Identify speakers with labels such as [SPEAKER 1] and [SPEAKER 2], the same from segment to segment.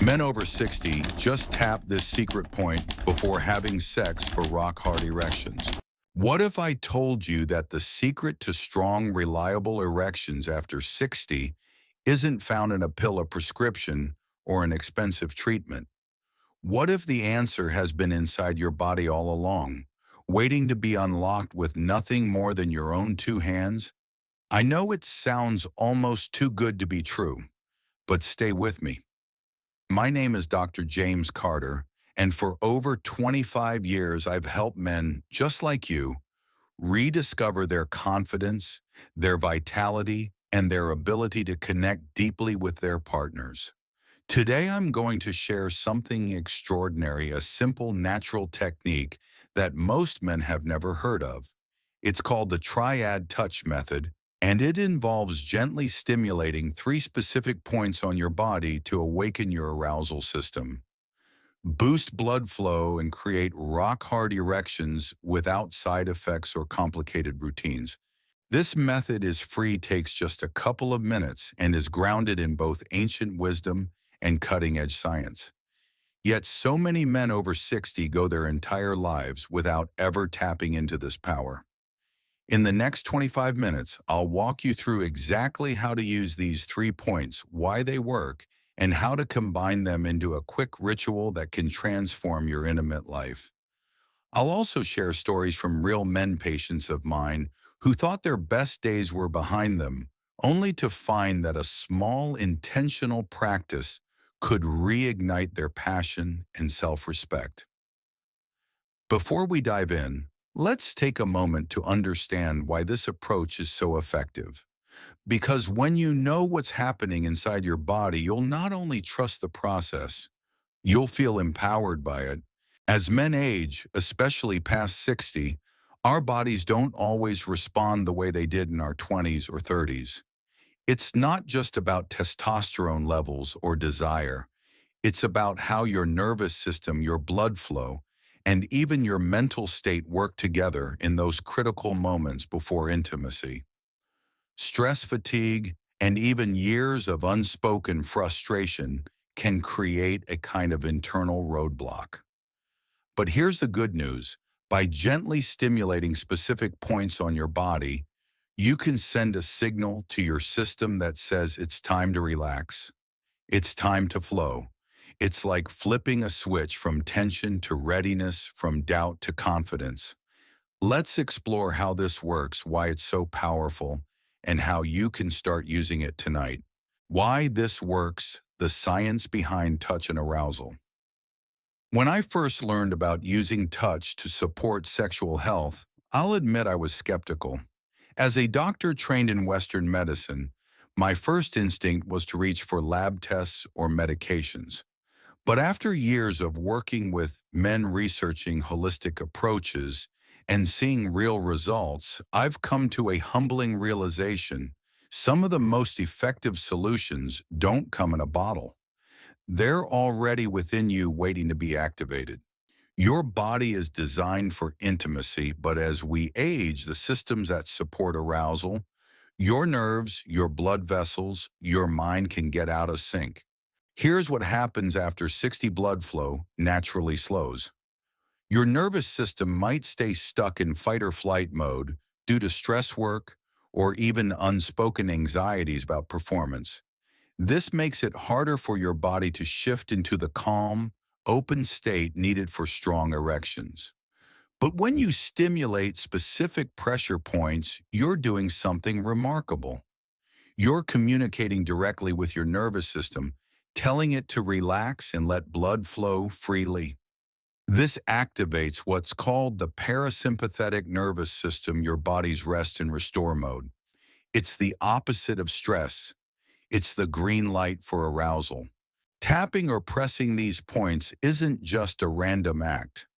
[SPEAKER 1] Men over 60 just tap this secret point before having sex for rock-hard erections. What if I told you that the secret to strong, reliable erections after 60 isn't found in a pill, a prescription, or an expensive treatment? What if the answer has been inside your body all along, waiting to be unlocked with nothing more than your own two hands? I know it sounds almost too good to be true, but stay with me. My name is Dr. James Carter, and for over 25 years, I've helped men just like you rediscover their confidence, their vitality, and their ability to connect deeply with their partners. Today, I'm going to share something extraordinary, a simple, natural technique that most men have never heard of. It's called the triad touch method, and it involves gently stimulating three specific points on your body to awaken your arousal system, boost blood flow, and create rock-hard erections without side effects or complicated routines. This method is free, takes just a couple of minutes, and is grounded in both ancient wisdom and cutting-edge science. Yet so many men over 60 go their entire lives without ever tapping into this power. In the next 25 minutes, I'll walk you through exactly how to use these 3 points, why they work, and how to combine them into a quick ritual that can transform your intimate life. I'll also share stories from real men patients of mine who thought their best days were behind them, only to find that a small intentional practice could reignite their passion and self-respect. Before we dive in, let's take a moment to understand why this approach is so effective. Because when you know what's happening inside your body, you'll not only trust the process, you'll feel empowered by it. As men age, especially past 60, our bodies don't always respond the way they did in our 20s or 30s. It's not just about testosterone levels or desire. It's about how your nervous system, your blood flow, and even your mental state work together in those critical moments before intimacy. Stress fatigue and even years of unspoken frustration can create a kind of internal roadblock. But here's the good news. By gently stimulating specific points on your body, you can send a signal to your system that says it's time to relax. It's time to flow. It's like flipping a switch from tension to readiness, from doubt to confidence. Let's explore how this works, why it's so powerful, and how you can start using it tonight. Why this works, the science behind touch and arousal. When I first learned about using touch to support sexual health, I'll admit I was skeptical. As a doctor trained in Western medicine, my first instinct was to reach for lab tests or medications. But after years of working with men researching holistic approaches and seeing real results, I've come to a humbling realization. Some of the most effective solutions don't come in a bottle. They're already within you waiting to be activated. Your body is designed for intimacy, but as we age, the systems that support arousal, your nerves, your blood vessels, your mind can get out of sync. Here's what happens after 60. Blood flow naturally slows. Your nervous system might stay stuck in fight or flight mode due to stress work or even unspoken anxieties about performance. This makes it harder for your body to shift into the calm, open state needed for strong erections. But when you stimulate specific pressure points, you're doing something remarkable. You're communicating directly with your nervous system, telling it to relax and let blood flow freely. This activates what's called the parasympathetic nervous system, your body's rest and restore mode. It's the opposite of stress. It's the green light for arousal. Tapping or pressing these points isn't just a random act.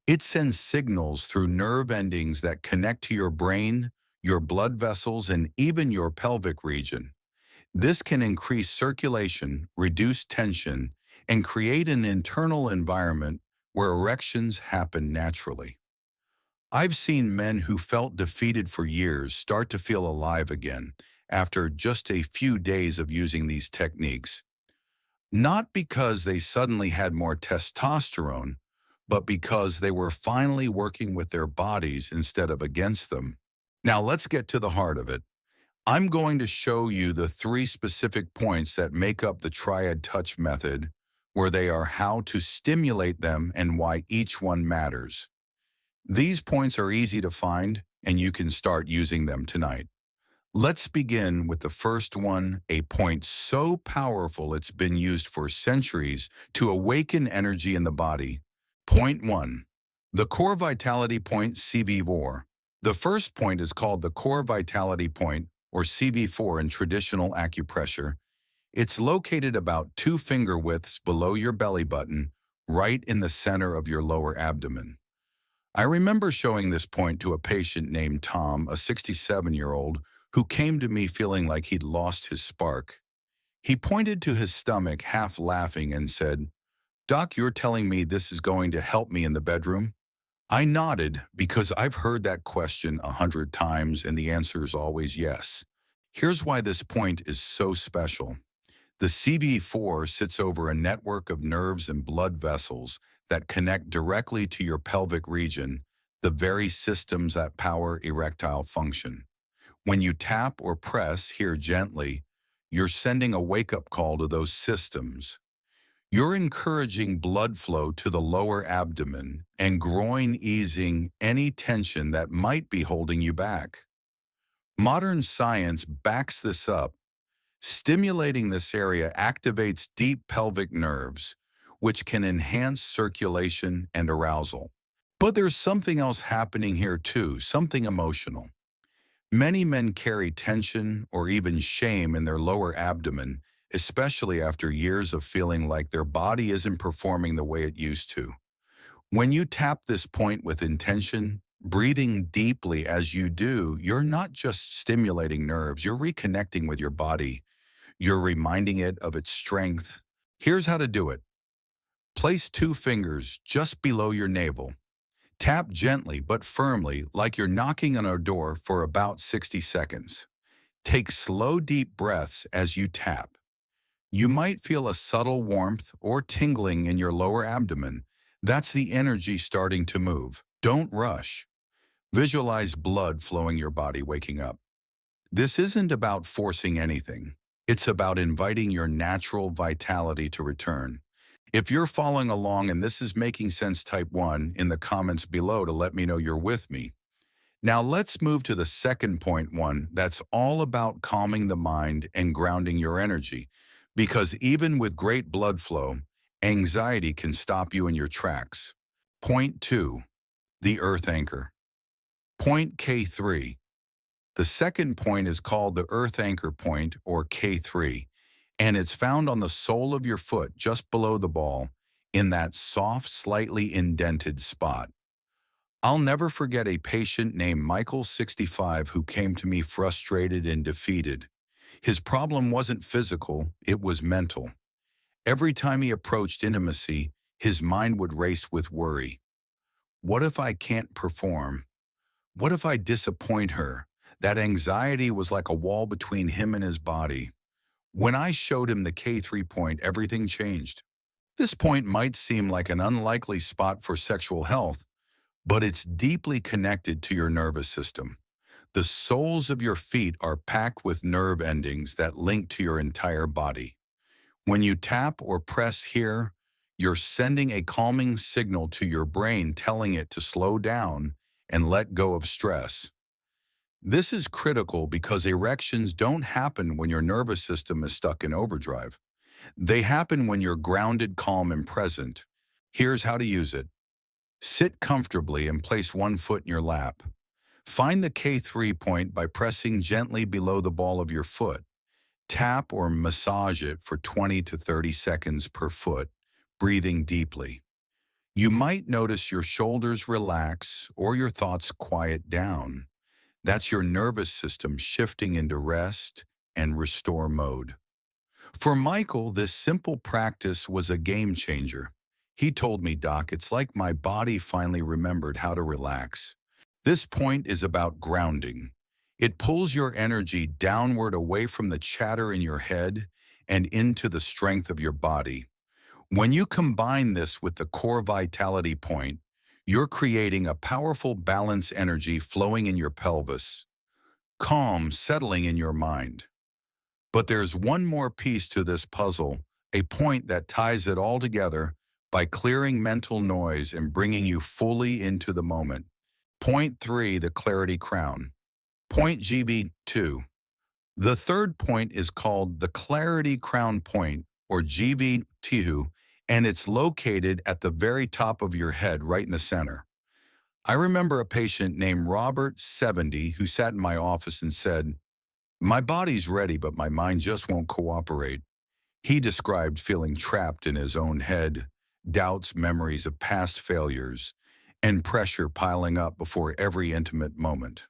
[SPEAKER 1] It sends signals through nerve endings that connect to your brain, your blood vessels, and even your pelvic region. This can increase circulation, reduce tension, and create an internal environment where erections happen naturally. I've seen men who felt defeated for years start to feel alive again after just a few days of using these techniques. Not because they suddenly had more testosterone, but because they were finally working with their bodies instead of against them. Now let's get to the heart of it. I'm going to show you the three specific points that make up the triad touch method, where they are how to stimulate them and why each one matters. These points are easy to find, and you can start using them tonight. Let's begin with the first one, a point so powerful it's been used for centuries to awaken energy in the body. Point 1. The Core Vitality Point CV4. The first point is called the Core Vitality Point, or CV4 in traditional acupressure. It's located about 2 finger widths below your belly button, right in the center of your lower abdomen. I remember showing this point to a patient named Tom, a 67-year-old, who came to me feeling like he'd lost his spark. He pointed to his stomach, half laughing, and said, "Doc, you're telling me this is going to help me in the bedroom?" I nodded because I've heard that question 100 times and the answer is always yes. Here's why this point is so special. The CV4 sits over a network of nerves and blood vessels that connect directly to your pelvic region, the very systems that power erectile function. When you tap or press here gently, you're sending a wake-up call to those systems. You're encouraging blood flow to the lower abdomen and groin, easing any tension that might be holding you back. Modern science backs this up. Stimulating this area activates deep pelvic nerves, which can enhance circulation and arousal. But there's something else happening here too, something emotional. Many men carry tension or even shame in their lower abdomen, especially after years of feeling like their body isn't performing the way it used to. When you tap this point with intention, breathing deeply as you do, you're not just stimulating nerves, you're reconnecting with your body. You're reminding it of its strength. Here's how to do it. Place 2 fingers just below your navel. Tap gently but firmly like you're knocking on a door for about 60 seconds. Take slow, deep breaths as you tap. You might feel a subtle warmth or tingling in your lower abdomen. That's the energy starting to move. Don't rush. Visualize blood flowing your body, waking up. This isn't about forcing anything. It's about inviting your natural vitality to return. If you're following along and this is making sense, type 1 in the comments below to let me know you're with me. Now let's move to the second point, one that's all about calming the mind and grounding your energy. Because even with great blood flow, anxiety can stop you in your tracks. Point 2, the earth anchor. Point K3. The second point is called the earth anchor point, or K3, and it's found on the sole of your foot just below the ball, in that soft, slightly indented spot. I'll never forget a patient named Michael, 65, who came to me frustrated and defeated. His problem wasn't physical, it was mental. Every time he approached intimacy, his mind would race with worry. What if I can't perform? What if I disappoint her? That anxiety was like a wall between him and his body. When I showed him the K3 point, everything changed. This point might seem like an unlikely spot for sexual health, but it's deeply connected to your nervous system. The soles of your feet are packed with nerve endings that link to your entire body. When you tap or press here, you're sending a calming signal to your brain, telling it to slow down and let go of stress. This is critical because erections don't happen when your nervous system is stuck in overdrive. They happen when you're grounded, calm, and present. Here's how to use it. Sit comfortably and place one foot in your lap. Find the K3 point by pressing gently below the ball of your foot. Tap or massage it for 20 to 30 seconds per foot, breathing deeply. You might notice your shoulders relax or your thoughts quiet down. That's your nervous system shifting into rest and restore mode. For Michael, this simple practice was a game changer. He told me, "Doc, it's like my body finally remembered how to relax." This point is about grounding. It pulls your energy downward away from the chatter in your head and into the strength of your body. When you combine this with the core vitality point, you're creating a powerful balance energy flowing in your pelvis, calm settling in your mind. But there's one more piece to this puzzle, a point that ties it all together by clearing mental noise and bringing you fully into the moment. Point 3, the clarity crown. Point GV2. The third point is called the clarity crown point, or GV2, and it's located at the very top of your head, right in the center. I remember a patient named Robert, 70, who sat in my office and said, "My body's ready, but my mind just won't cooperate." He described feeling trapped in his own head, doubts, memories of past failures, and pressure piling up before every intimate moment.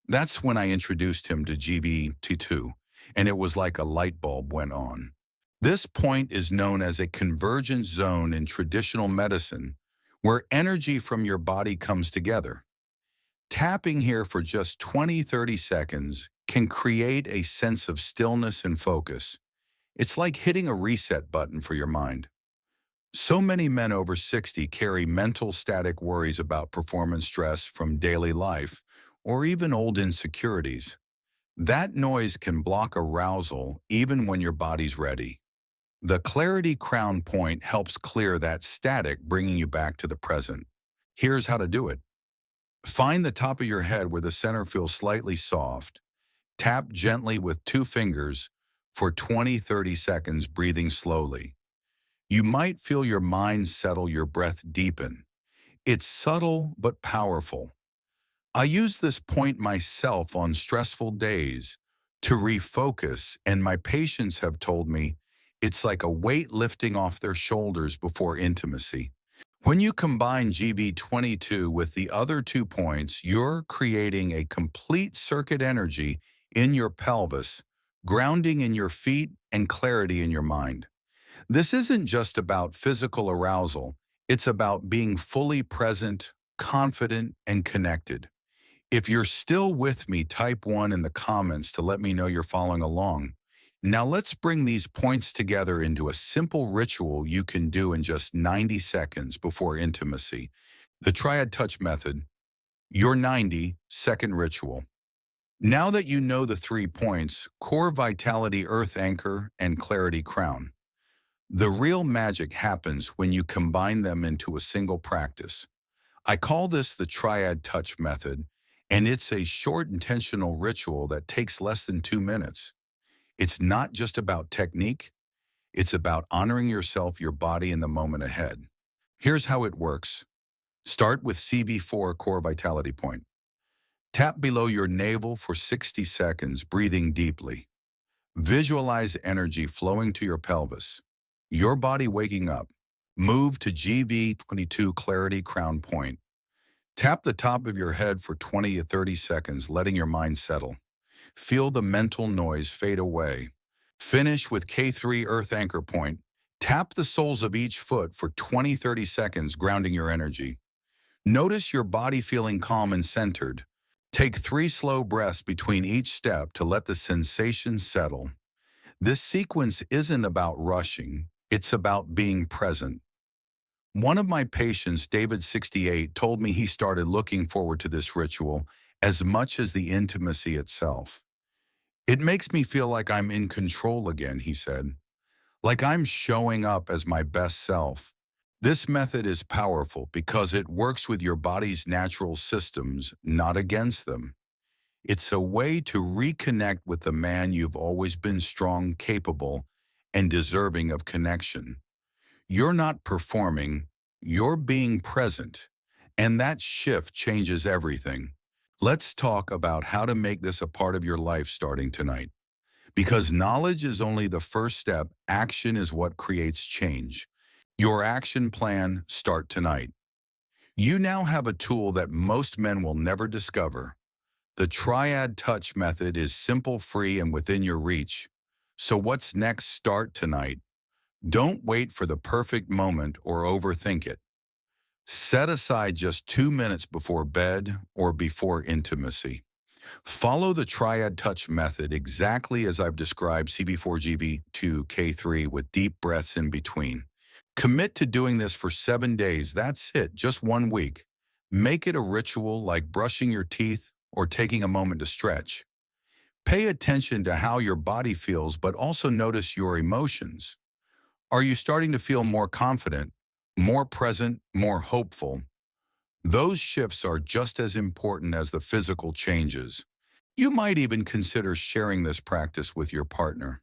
[SPEAKER 1] That's when I introduced him to GVT2, and it was like a light bulb went on. This point is known as a convergence zone in traditional medicine, where energy from your body comes together. Tapping here for just 20-30 seconds can create a sense of stillness and focus. It's like hitting a reset button for your mind. So many men over 60 carry mental static worries about performance stress from daily life or even old insecurities. That noise can block arousal even when your body's ready. The clarity crown point helps clear that static, bringing you back to the present. Here's how to do it. Find the top of your head where the center feels slightly soft. Tap gently with 2 fingers for 20-30 seconds, breathing slowly. You might feel your mind settle, your breath deepen. It's subtle but powerful. I use this point myself on stressful days to refocus, and my patients have told me it's like a weight lifting off their shoulders before intimacy. When you combine GV22 with the other 2 points, you're creating a complete circuit energy in your pelvis, grounding in your feet, and clarity in your mind. This isn't just about physical arousal, it's about being fully present, confident, and connected. If you're still with me, type 1 in the comments to let me know you're following along. Now let's bring these points together into a simple ritual you can do in just 90 seconds before intimacy. The Triad Touch Method, your 90-second ritual. Now that you know the 3 points, core vitality, earth anchor, and clarity crown, the real magic happens when you combine them into a single practice. I call this the Triad Touch Method, and it's a short, intentional ritual that takes less than 2 minutes. It's not just about technique, it's about honoring yourself, your body, and the moment ahead. Here's how it works. Start with CV4, core vitality point. Tap below your navel for 60 seconds, breathing deeply. Visualize energy flowing to your pelvis, your body waking up. Move to GV22, clarity crown point. Tap the top of your head for 20 to 30 seconds, letting your mind settle. Feel the mental noise fade away. Finish with K3, earth anchor point. Tap the soles of each foot for 20-30 seconds, grounding your energy. Notice your body feeling calm and centered. Take 3 slow breaths between each step to let the sensation settle. This sequence isn't about rushing, it's about being present. One of my patients, David, 68, told me he started looking forward to this ritual as much as the intimacy itself. "It makes me feel like I'm in control again," he said, "like I'm showing up as my best self." This method is powerful because it works with your body's natural systems, not against them. It's a way to reconnect with the man you've always been, strong, capable, and deserving of connection. You're not performing, you're being present, and that shift changes everything. Let's talk about how to make this a part of your life starting tonight. Because knowledge is only the first step, action is what creates change. Your action plan, start tonight. You now have a tool that most men will never discover. The Triad Touch Method is simple, free, and within your reach. So what's next? Start tonight. Don't wait for the perfect moment or overthink it. Set aside just 2 minutes before bed or before intimacy. Follow the triad touch method exactly as I've described CV4GV2K3 with deep breaths in between. Commit to doing this for 7 days. That's it, just 1 week. Make it a ritual like brushing your teeth or taking a moment to stretch. Pay attention to how your body feels, but also notice your emotions. Are you starting to feel more confident, more present, more hopeful? Those shifts are just as important as the physical changes. You might even consider sharing this practice with your partner.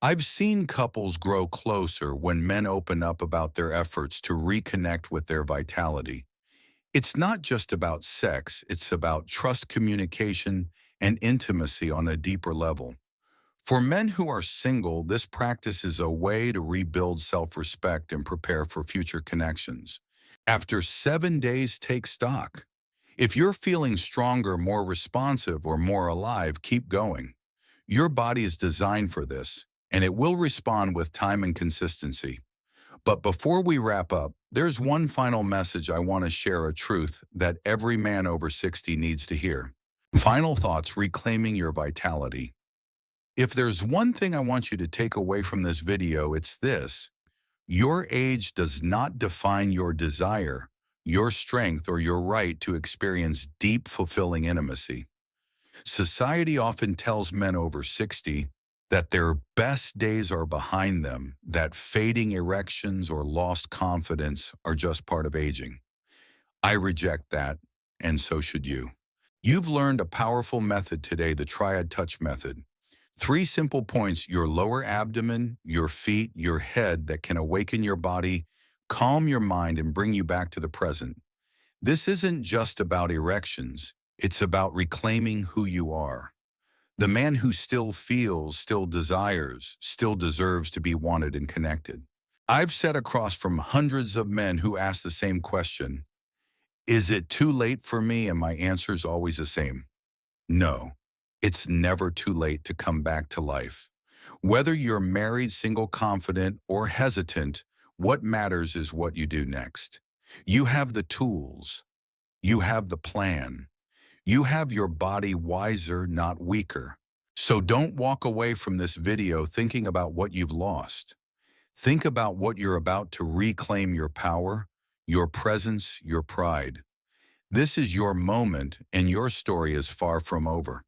[SPEAKER 1] I've seen couples grow closer when men open up about their efforts to reconnect with their vitality. It's not just about sex, it's about trust, communication, and intimacy on a deeper level. For men who are single, this practice is a way to rebuild self-respect and prepare for future connections. After 7 days, take stock. If you're feeling stronger, more responsive, or more alive, keep going. Your body is designed for this, and it will respond with time and consistency. But before we wrap up, there's one final message I want to share, a truth that every man over 60 needs to hear. Final thoughts: reclaiming your vitality. If there's one thing I want you to take away from this video, it's this. Your age does not define your desire, your strength, or your right to experience deep, fulfilling intimacy. Society often tells men over 60 that their best days are behind them, that fading erections or lost confidence are just part of aging. I reject that, and so should you. You've learned a powerful method today, the Triad Touch method. 3 simple points: your lower abdomen, your feet, your head, that can awaken your body, calm your mind, and bring you back to the present. This isn't just about erections. It's about reclaiming who you are. The man who still feels, still desires, still deserves to be wanted and connected. I've sat across from hundreds of men who ask the same question: is it too late for me? And my answer is always the same. No, it's never too late to come back to life. Whether you're married, single, confident, or hesitant, what matters is what you do next. You have the tools. You have the plan. You have your body wiser, not weaker. So don't walk away from this video thinking about what you've lost. Think about what you're about to reclaim: your power, your presence, your pride. This is your moment, and your story is far from over.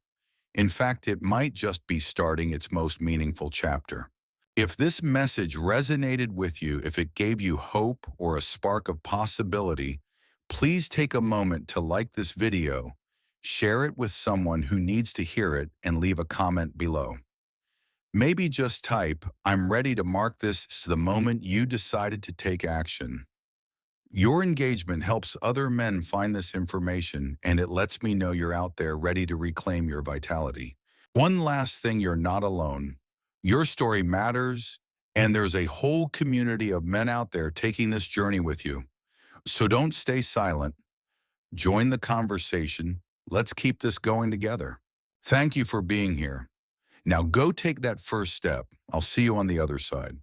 [SPEAKER 1] In fact, it might just be starting its most meaningful chapter. If this message resonated with you, if it gave you hope or a spark of possibility, please take a moment to like this video, share it with someone who needs to hear it, and leave a comment below. Maybe just type, "I'm ready," to mark this as the moment you decided to take action. Your engagement helps other men find this information, and it lets me know you're out there ready to reclaim your vitality. One last thing: you're not alone. Your story matters, and there's a whole community of men out there taking this journey with you. So don't stay silent. Join the conversation. Let's keep this going together. Thank you for being here. Now go take that first step. I'll see you on the other side.